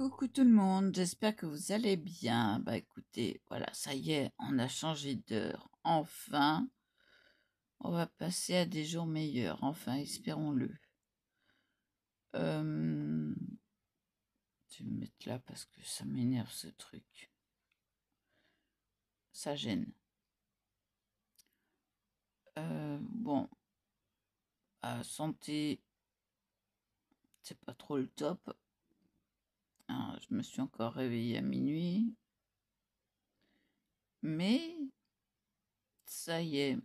Coucou tout le monde, j'espère que vous allez bien. Bah écoutez, voilà, ça y est, on a changé d'heure. Enfin, on va passer à des jours meilleurs. Enfin, espérons-le. Je vais me mettre là parce que ça m'énerve ce truc. Ça gêne. Bon, santé, c'est pas trop le top. Hein, je me suis encore réveillée à minuit. Mais, ça y est,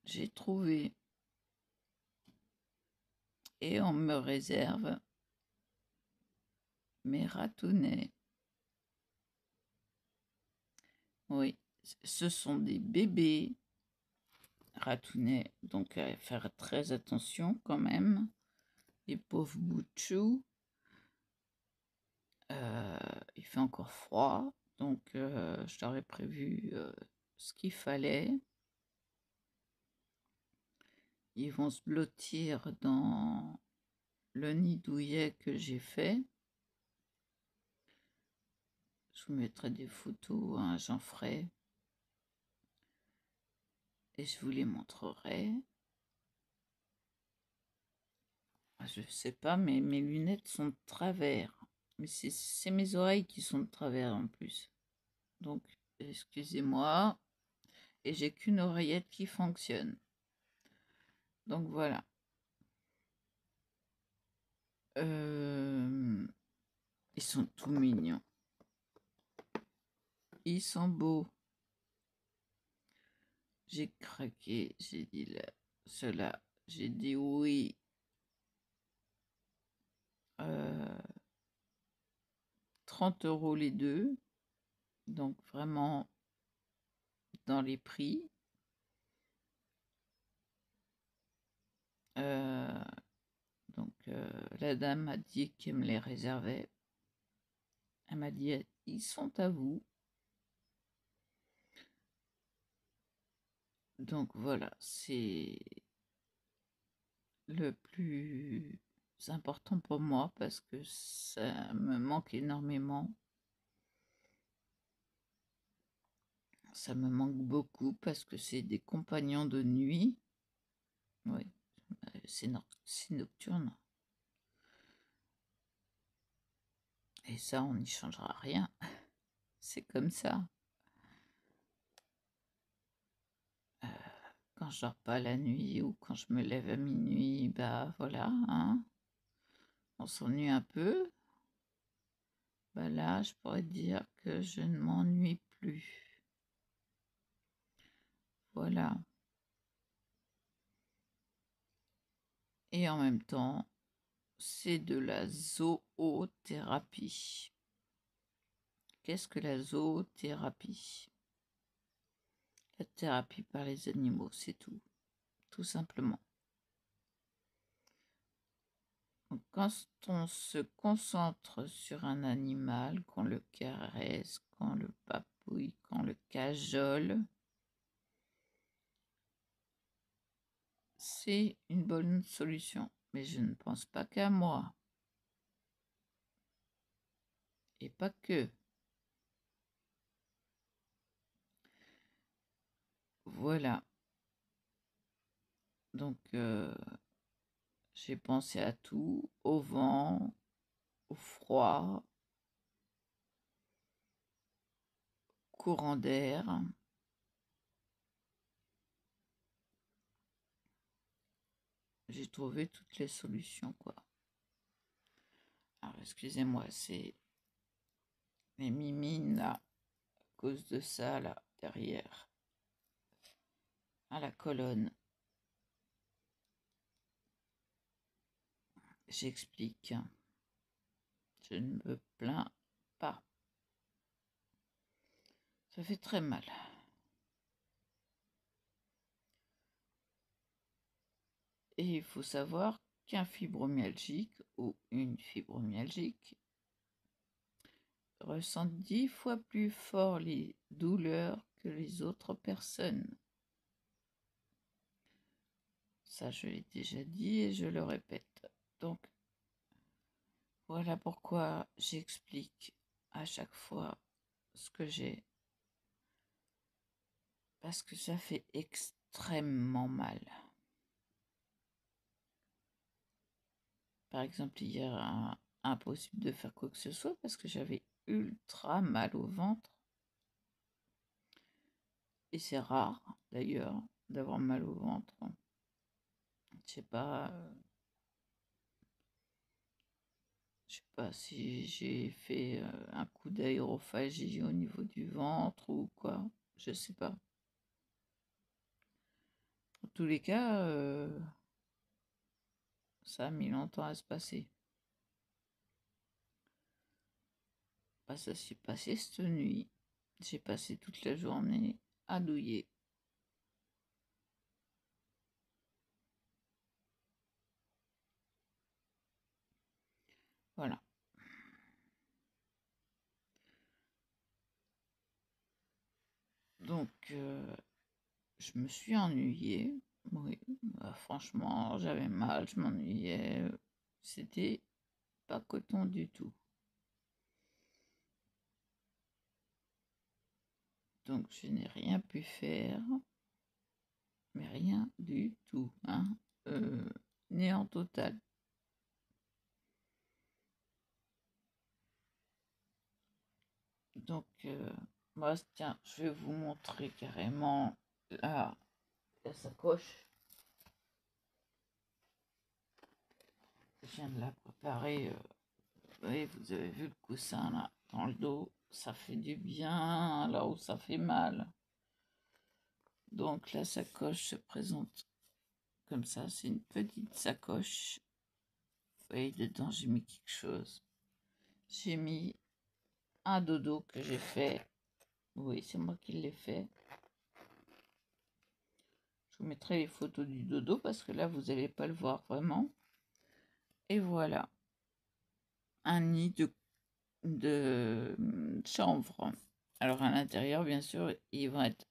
j'ai trouvé. Et on me réserve mes ratounets. Oui, ce sont des bébés ratounets, donc à faire très attention quand même. Les pauvres bouts de chou. Il fait encore froid, donc je leur ai prévu ce qu'il fallait. Ils vont se blottir dans le nid douillet que j'ai fait. Je vous mettrai des photos, hein, j'en ferai. Et je vous les montrerai. Je sais pas, mais mes lunettes sont de travers. Mais c'est mes oreilles qui sont de travers en plus. Donc, excusez-moi. Et j'ai qu'une oreillette qui fonctionne. Donc voilà. Ils sont tout mignons. Ils sont beaux. J'ai craqué. J'ai dit là, cela. J'ai dit oui. 30 € les deux. Donc vraiment dans les prix. La dame m'a dit qu'elle me les réservait. Elle m'a dit, ils sont à vous. Donc voilà, c'est le plus important pour moi parce que ça me manque énormément. Ça me manque beaucoup parce que c'est des compagnons de nuit. Oui, c'est nocturne. Et ça, on n'y changera rien. C'est comme ça. Quand je dors pas la nuit ou quand je me lève à minuit, bah voilà, hein. On s'ennuie un peu. Bah là, je pourrais dire que je ne m'ennuie plus. Voilà. Et en même temps, c'est de la zoothérapie. Qu'est-ce que la zoothérapie? La thérapie par les animaux, c'est tout simplement. Donc, quand on se concentre sur un animal, qu'on le caresse, qu'on le papouille, qu'on le cajole, c'est une bonne solution. Mais je ne pense pas qu'à moi. Et pas que. Voilà. Donc, j'ai pensé à tout, au vent, au froid, courant d'air. J'ai trouvé toutes les solutions, quoi. Alors, excusez-moi, c'est les mimines, là, à cause de ça, là, derrière, à la colonne. J'explique. Je ne me plains pas. Ça fait très mal. Et il faut savoir qu'un fibromyalgique ou une fibromyalgique ressent 10 fois plus fort les douleurs que les autres personnes. Ça, je l'ai déjà dit et je le répète. Donc, Voilà pourquoi j'explique à chaque fois ce que j'ai. Parce que ça fait extrêmement mal. Par exemple, hier, impossible de faire quoi que ce soit parce que j'avais ultra mal au ventre. Et c'est rare, d'ailleurs, d'avoir mal au ventre. Je sais pas, si j'ai fait un coup d'aérophagie au niveau du ventre ou quoi. Je sais pas. En tous les cas, ça a mis longtemps à se passer. Bah, ça s'est passé cette nuit. J'ai passé toute la journée à douiller. Voilà. Donc, je me suis ennuyée. Oui, bah, franchement, j'avais mal, je m'ennuyais. C'était pas coton du tout. Donc, je n'ai rien pu faire, mais rien du tout, hein. Néant total. Donc, moi, tiens, je vais vous montrer carrément la sacoche. Je viens de la préparer. Oui, vous avez vu le coussin là, dans le dos. Ça fait du bien là où ça fait mal. Donc, la sacoche se présente comme ça. C'est une petite sacoche. Vous voyez, dedans, j'ai mis quelque chose. J'ai mis un dodo que j'ai fait. Oui, c'est moi qui l'ai fait. Je vous mettrai les photos du dodo parce que là, vous n'allez pas le voir vraiment. Et voilà. Un nid de chanvre. Alors, à l'intérieur, bien sûr, ils vont être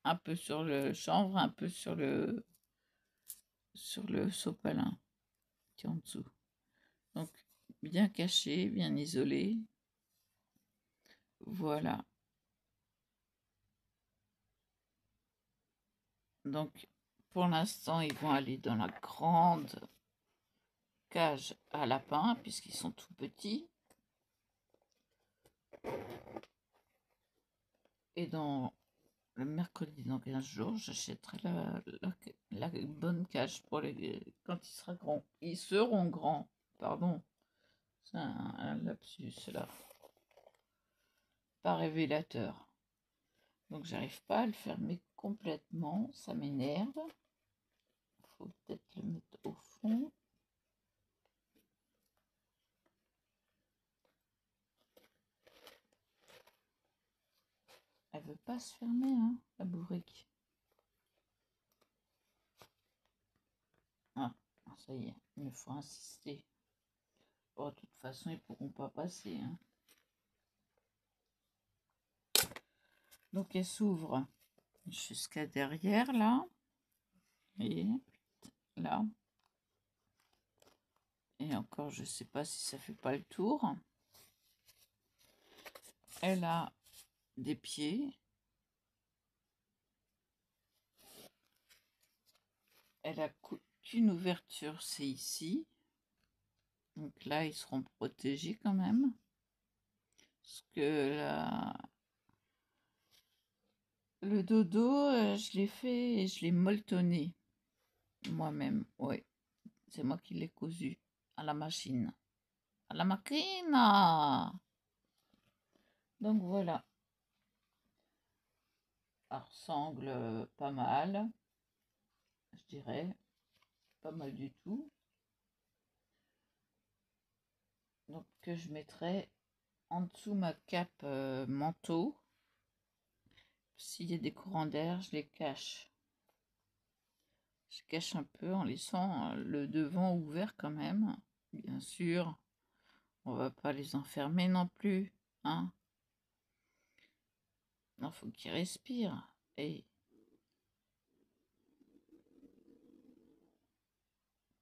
un peu sur le chanvre, un peu sur le sopalin qui est en dessous. Donc, bien caché, bien isolé. Voilà. Donc, pour l'instant, ils vont aller dans la grande cage à lapins, puisqu'ils sont tout petits. Et dans le mercredi, dans 15 jours, j'achèterai la bonne cage pour quand ils seront grands. Pardon, c'est un lapsus là. Pas révélateur. Donc j'arrive pas à le fermer complètement, ça m'énerve. Faut peut-être le mettre au fond. Elle veut pas se fermer, hein, la bourrique. Ah, ça y est, il me faut insister. Bon, de toute façon, ils pourront pas passer. Hein. Donc elle s'ouvre jusqu'à derrière, là. Et là. Et encore, je sais pas si ça fait pas le tour. Elle a des pieds. Elle a qu'une ouverture, c'est ici. Donc là, ils seront protégés quand même. Parce que le dodo, je l'ai fait et je l'ai molletonné moi-même. Oui, c'est moi qui l'ai cousu à la machine. À la machine. Donc voilà. Ça ressemble pas mal, je dirais. Pas mal du tout. Donc que je mettrai en dessous ma cape manteau. S'il y a des courants d'air, je les cache. Je cache un peu en laissant le devant ouvert quand même. Bien sûr, on va pas les enfermer non plus, hein. Non, faut qu'ils respirent. Et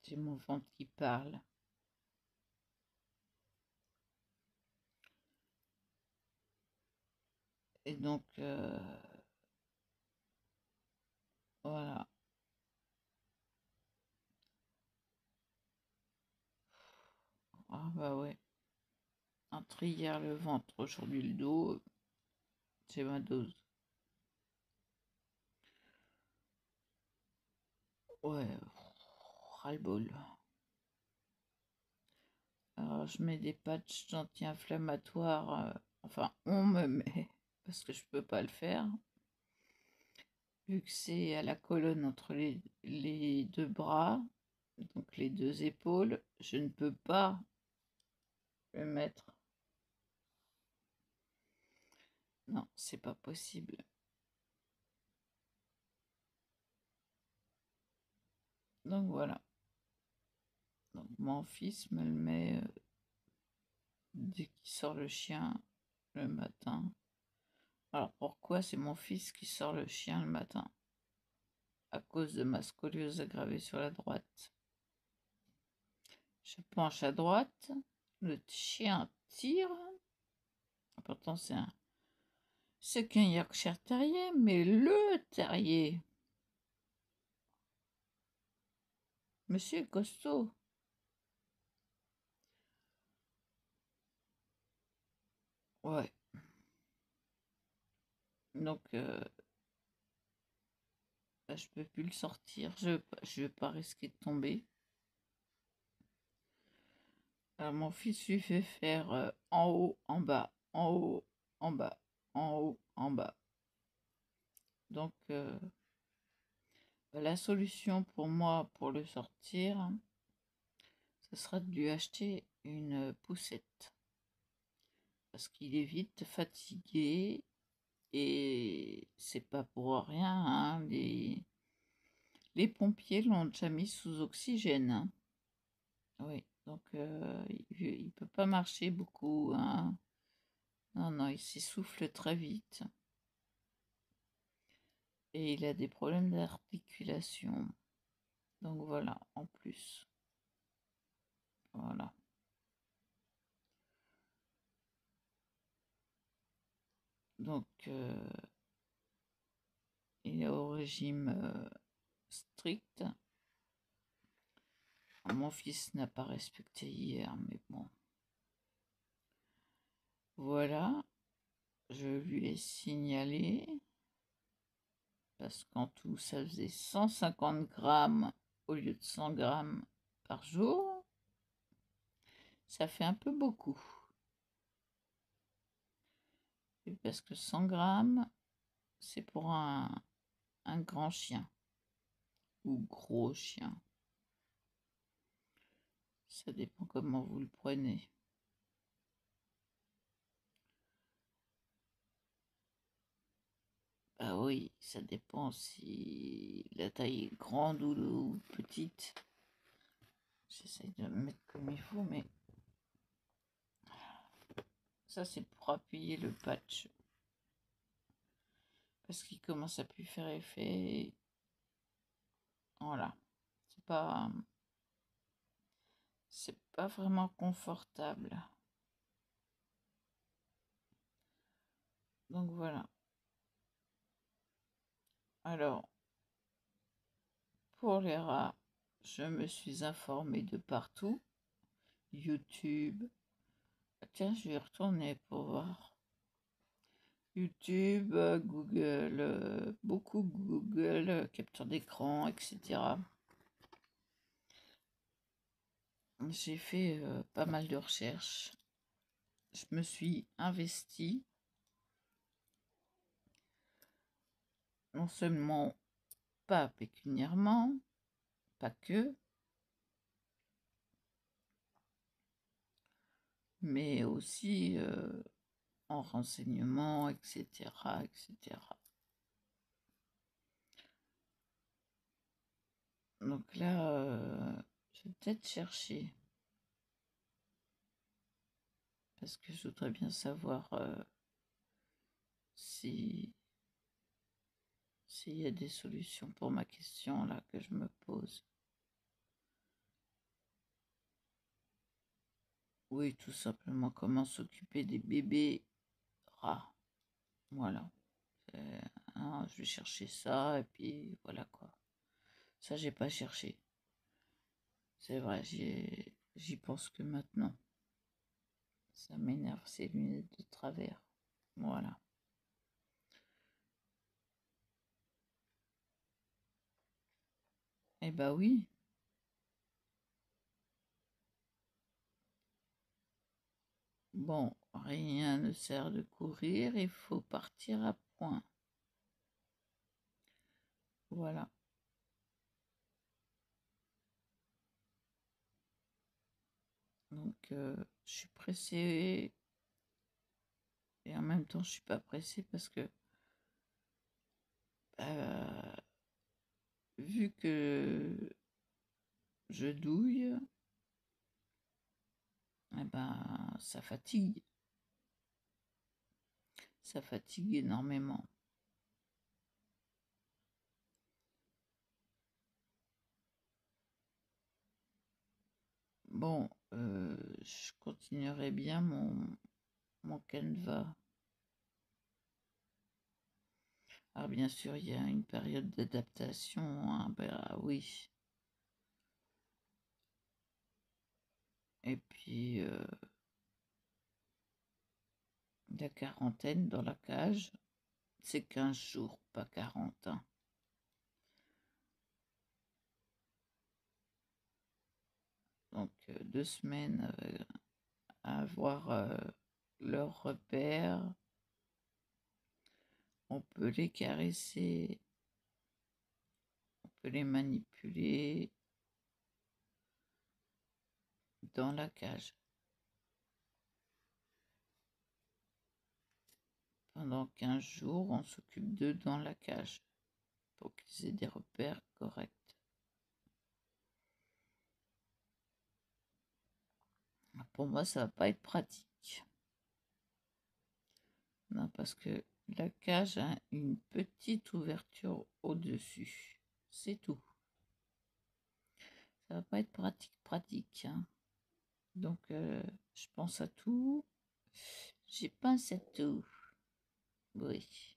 c'est mon ventre qui parle. Et donc, voilà. Ah bah ouais. Entre hier le ventre, aujourd'hui le dos, c'est ma dose. Ouais, ras-le-bol. Alors, je mets des patchs anti-inflammatoires. Enfin, on me met, parce que je peux pas le faire. Vu que c'est à la colonne entre les deux bras, donc les deux épaules, je ne peux pas le mettre. Non, c'est pas possible. Donc voilà. Donc mon fils me le met dès qu'il sort le chien le matin. Alors pourquoi c'est mon fils qui sort le chien le matin? À cause de ma scoliose aggravée sur la droite. Je penche à droite, le chien tire. Pourtant c'est qu'un Yorkshire Terrier, mais le terrier. Monsieur est costaud. Ouais. Donc, bah, je peux plus le sortir. Je veux pas risquer de tomber. Alors, mon fils lui fait faire en haut, en bas, en haut, en bas, en haut, en bas. Donc, la solution pour moi, pour le sortir, ce sera de lui acheter une poussette. Parce qu'il est vite fatigué et c'est pas pour rien, hein, les pompiers l'ont déjà mis sous oxygène, hein. Oui, donc il peut pas marcher beaucoup, hein. Non, non, il s'essouffle très vite. Et il a des problèmes d'articulation. Donc voilà, en plus. Voilà. Donc il est au régime strict. Mon fils n'a pas respecté hier, mais bon. Voilà, je lui ai signalé. Parce qu'en tout, ça faisait 150 grammes au lieu de 100 grammes par jour. Ça fait un peu beaucoup. Et parce que 100 grammes, c'est pour un grand chien ou gros chien. Ça dépend comment vous le prenez. Bah oui, ça dépend si la taille est grande ou petite. J'essaye de me mettre comme il faut, mais ça c'est pour appuyer le patch. Parce qu'il commence à plus faire effet. Voilà. C'est pas vraiment confortable. Donc voilà. Alors, pour les rats, je me suis informée de partout. YouTube. Tiens, je vais retourner pour voir. YouTube, Google, beaucoup Google, capture d'écran, etc. J'ai fait pas mal de recherches. Je me suis investie, non seulement pas pécuniairement, pas que, mais aussi en renseignements, etc., etc. Donc là, je vais peut-être chercher, parce que je voudrais bien savoir si s'il y a des solutions pour ma question là que je me pose. Oui, tout simplement comment s'occuper des bébés rats. Voilà. Hein, je vais chercher ça et puis voilà quoi. Ça, j'ai pas cherché. C'est vrai, j'y pense que maintenant. Ça m'énerve, ces lunettes de travers. Voilà. Eh bah oui. Bon, rien ne sert de courir, il faut partir à point. Voilà. Donc, je suis pressée et en même temps, je suis pas pressée parce que vu que je douille, eh ben, ça fatigue. Ça fatigue énormément. Bon, je continuerai bien mon Canva. Alors bien sûr, il y a une période d'adaptation, hein, bah oui. Et puis, la quarantaine dans la cage, c'est 15 jours, pas 40. Hein. Donc, 2 semaines à avoir leurs repères. On peut les caresser, on peut les manipuler dans la cage. Pendant 15 jours, on s'occupe d'eux dans la cage pour qu'ils aient des repères corrects. Pour moi, ça va pas être pratique. Non, parce que la cage a une petite ouverture au-dessus. C'est tout. Ça va pas être pratique. Hein. Donc, je pense à tout. J'y pense à tout. Oui.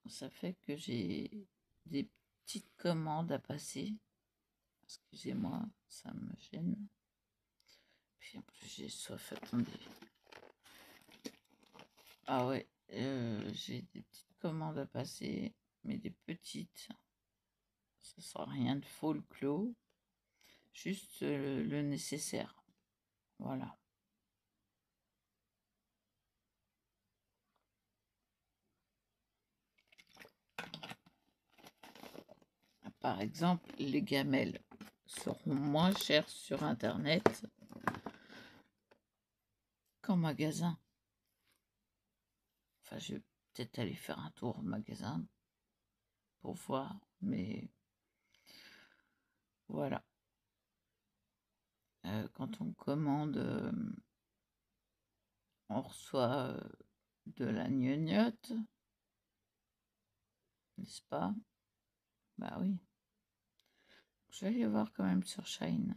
Ça fait que j'ai des petites commandes à passer. Excusez-moi, ça me gêne. Puis en plus, j'ai soif. Attendez. Ah ouais, j'ai des petites commandes à passer, mais des petites. Ça sera rien de folklore, juste le nécessaire. Voilà. Par exemple, les gamelles seront moins chères sur Internet qu'en magasin. Enfin, je vais peut-être aller faire un tour au magasin pour voir, mais voilà. Quand on commande, on reçoit de la gnognotte, n'est-ce pas? Bah oui. Je vais aller voir quand même sur Shine.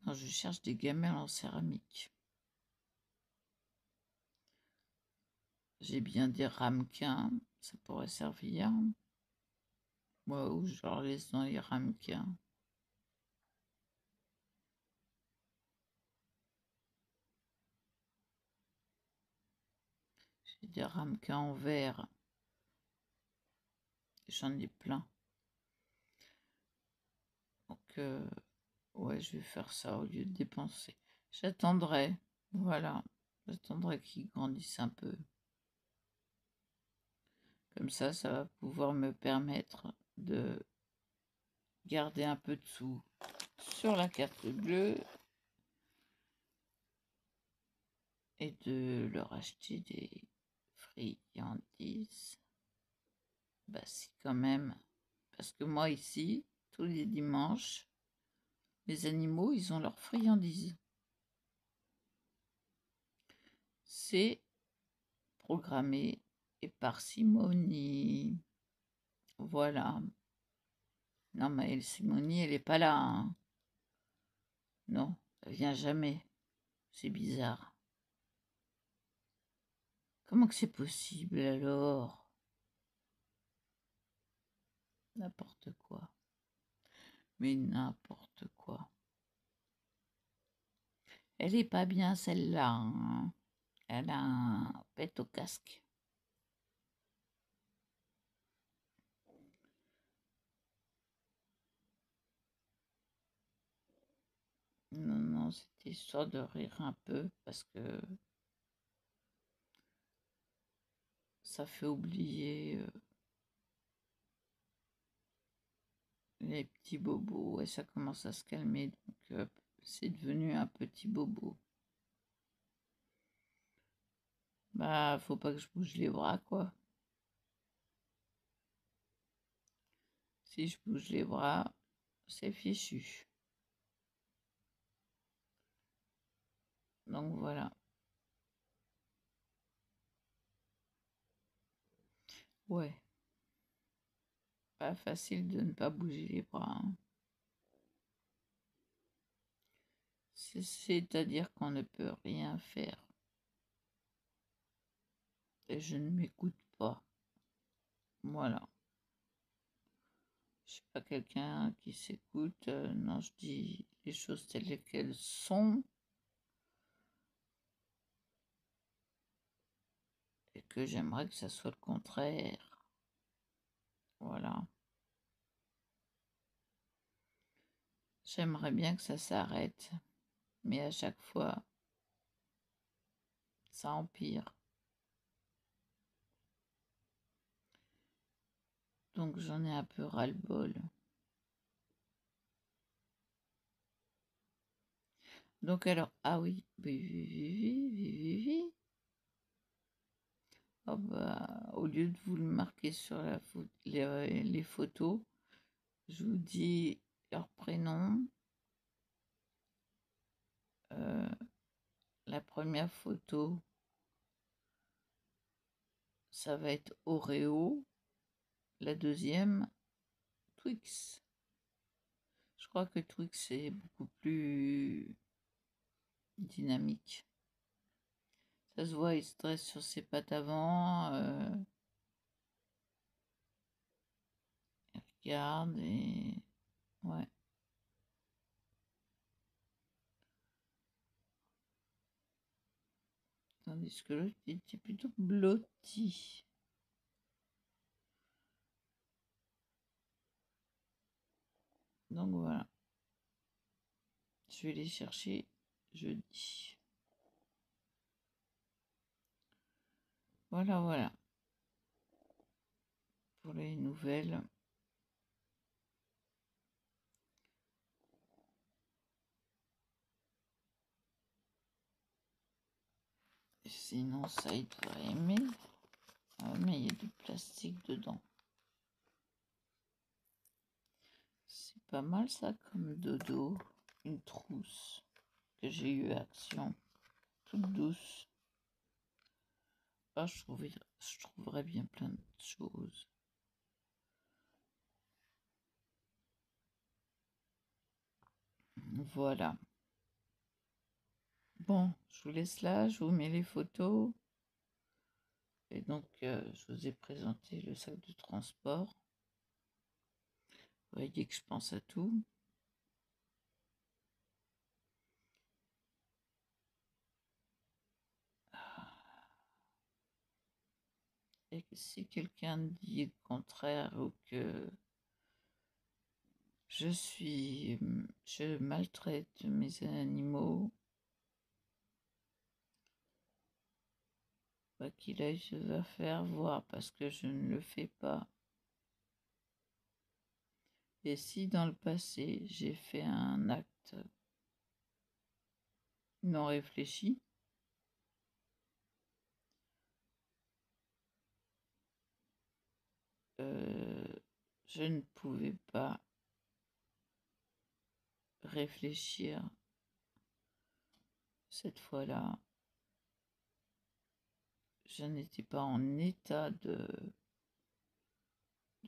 Non, je cherche des gamelles en céramique. J'ai bien des ramequins, ça pourrait servir. Moi, où je leur laisse dans les ramequins. J'ai des ramequins en verre. J'en ai plein. Donc, ouais, je vais faire ça au lieu de dépenser. J'attendrai, voilà. J'attendrai qu'ils grandissent un peu. Comme ça va pouvoir me permettre de garder un peu de sous sur la carte bleue et de leur acheter des friandises. Bah si quand même. Parce que moi ici, tous les dimanches, les animaux, ils ont leurs friandises. C'est programmé et parcimonie. Voilà. Non mais Simonie, elle est pas là. Hein. Non. Ça vient jamais. C'est bizarre. Comment que c'est possible alors? N'importe quoi. Mais n'importe quoi. Elle est pas bien celle-là, hein. Elle a un pet au casque. Non, non, c'était histoire de rire un peu parce que ça fait oublier les petits bobos. Et ça commence à se calmer, donc c'est devenu un petit bobo. Bah, faut pas que je bouge les bras, quoi. Si je bouge les bras, c'est fichu. Donc voilà. Ouais. Pas facile de ne pas bouger les bras, hein. C'est-à-dire qu'on ne peut rien faire. Et je ne m'écoute pas. Voilà. Je suis pas quelqu'un qui s'écoute. Non, je dis les choses telles qu'elles sont. Et que j'aimerais que ça soit le contraire. Voilà. J'aimerais bien que ça s'arrête. Mais à chaque fois, ça empire. Donc j'en ai un peu ras-le-bol. Donc alors, ah oui, oui. Oh bah, au lieu de vous le marquer sur les photos, je vous dis leur prénom. La première photo, ça va être Oreo. La deuxième, Twix. Je crois que Twix est beaucoup plus dynamique. Ça se voit, il se dresse sur ses pattes avant. Il regarde et... Ouais. Tandis que l'autre était plutôt blotti. Donc voilà. Je vais les chercher jeudi. Voilà. Pour les nouvelles. Sinon, ça, il devrait aimer. Ah, mais il y a du plastique dedans. C'est pas mal ça comme dodo. Une trousse que j'ai eu Action. Toute douce. Ah, je trouverais bien plein de choses. Voilà. Bon, je vous laisse là, je vous mets les photos. Et donc, je vous ai présenté le sac de transport. Vous voyez que je pense à tout. Et si quelqu'un dit le contraire ou que je maltraite mes animaux, bah, qu'il aille se faire voir parce que je ne le fais pas. Et si dans le passé j'ai fait un acte non réfléchi, je ne pouvais pas réfléchir cette fois-là. Je n'étais pas en état de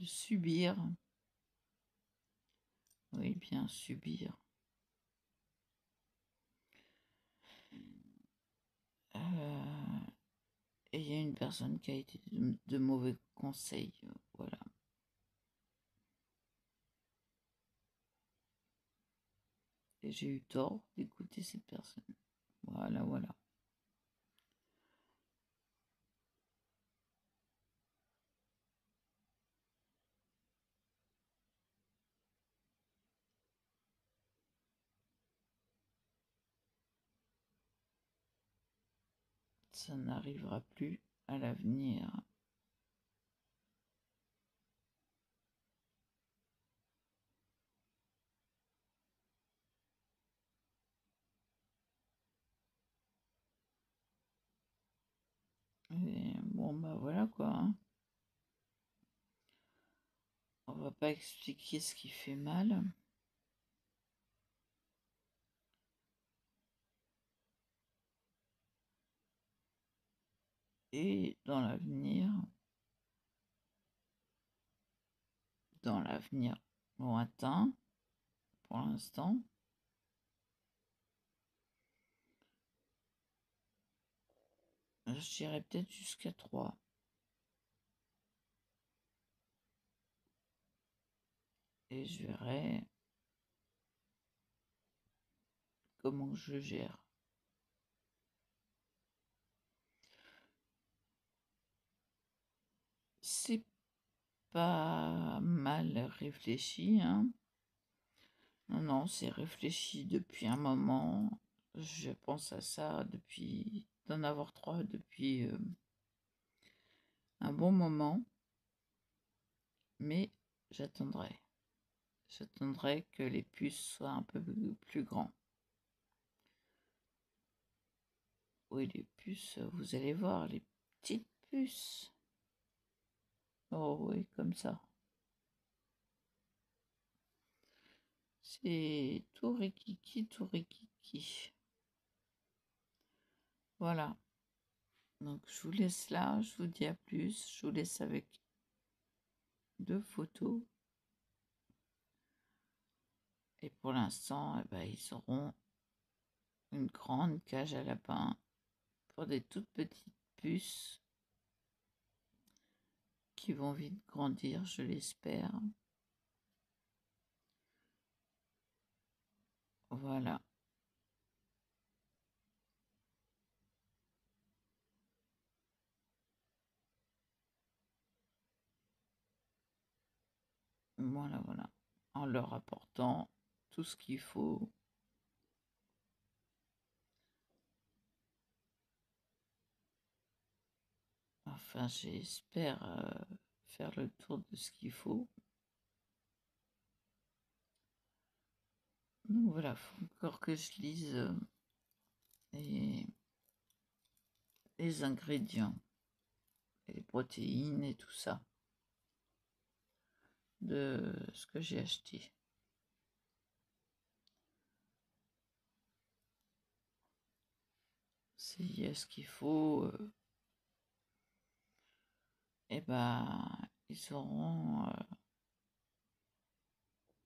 subir. Oui, bien subir. Et il y a une personne qui a été de mauvais conseils. Voilà. Et j'ai eu tort d'écouter cette personne. Voilà, voilà. Ça n'arrivera plus à l'avenir. Et bon, bah voilà quoi. Hein. On va pas expliquer ce qui fait mal. Et dans l'avenir lointain, pour l'instant, je dirais peut-être jusqu'à 3. Et je verrai comment je gère. C'est pas mal réfléchi, hein. Non, non, c'est réfléchi depuis un moment. Je pense à ça depuis d'en avoir 3 depuis un bon moment. Mais j'attendrai. J'attendrai que les puces soient un peu plus grands. Oui, les puces, vous allez voir, les petites puces. Oh oui, comme ça. C'est tout rikiki, tout rikiki. Voilà. Donc je vous laisse là, je vous dis à plus. Je vous laisse avec 2 photos. Et pour l'instant, eh ben, ils auront une grande cage à lapins pour des toutes petites puces qui vont vite grandir, je l'espère. Voilà. Voilà, voilà. En leur apportant tout ce qu'il faut. Enfin, j'espère faire le tour de ce qu'il faut. Donc voilà, faut encore que je lise les ingrédients, et les protéines et tout ça de ce que j'ai acheté. S'il y a ce qu'il faut, et ben, ils auront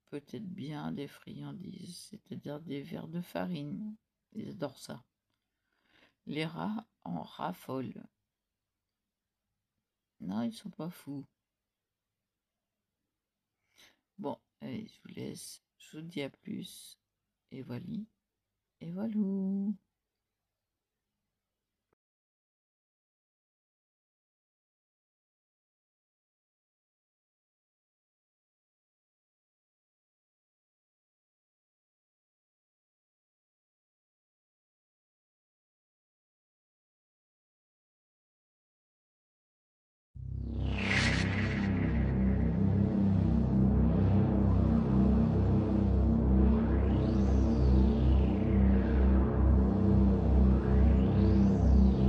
peut-être bien des friandises, c'est-à-dire des verres de farine. Ils adorent ça. Les rats en raffolent. Non, ils sont pas fous. Bon, allez, je vous laisse. Je vous dis à plus. Et voilà. Et voilà.